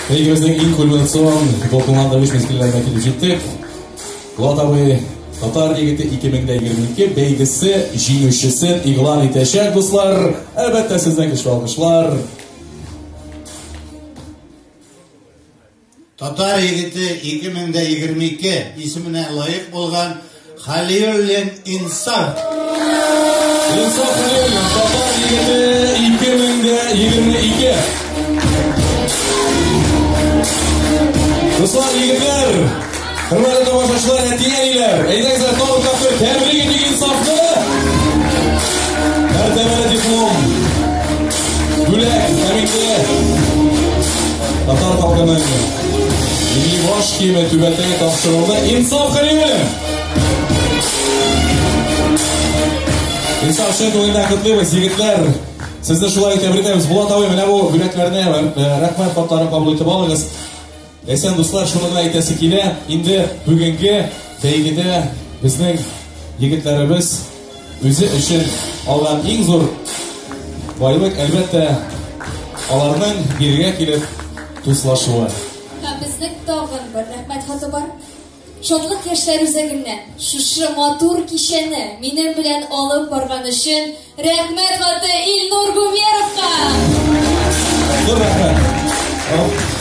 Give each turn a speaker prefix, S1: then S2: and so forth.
S1: Бәйгеміздің ең кульминацион толқынландырғыш мезгілlerine келіп жеттік. Латавы Татар егеті 2022 бәйгісі жеңушісін иғлан етешек, достар. Әлбәттә сізден күшті алғышлар.
S2: Татар егеті 2022 исіміне лайық болған Халилуллин Инсаф.
S1: Инсаф Халилуллин, Татар егеті 2022. Ruslan егетлер, hürmetli tomoshachilar, әтиәниләр, әйдәңіздер Тобыл кафе тәбрик етик инсафны. Мәртәбәле диплом, бүләк, тәминле Татар халкының милли баш киеме түбәтәгә тапшырылды. Инсаф Халилуллин. Инсаф шын күңелдән котлыйбыз, егетләр. Сезне шулай тәбрикләйбез. Булат абый, менә бу бүләкләрне рәхмәт хатларын кабул итеп алыгыз. Әсән дуслар, шуны да әйтәсе килә, инде бүгенге бәйгедә безнең егетләребез үзе өчен алган иң зур байлык, әлбәттә, аларның биргә килеп дуслашуы.
S3: Һәм безнең тагын бер рәхмәт хаты бар. Шатлык яшьләр үзәгеннән шушы матур кичәне минем белән алып барган өчен рәхмәт хаты Илнур Гумеровка.
S1: Зур рәхмәт.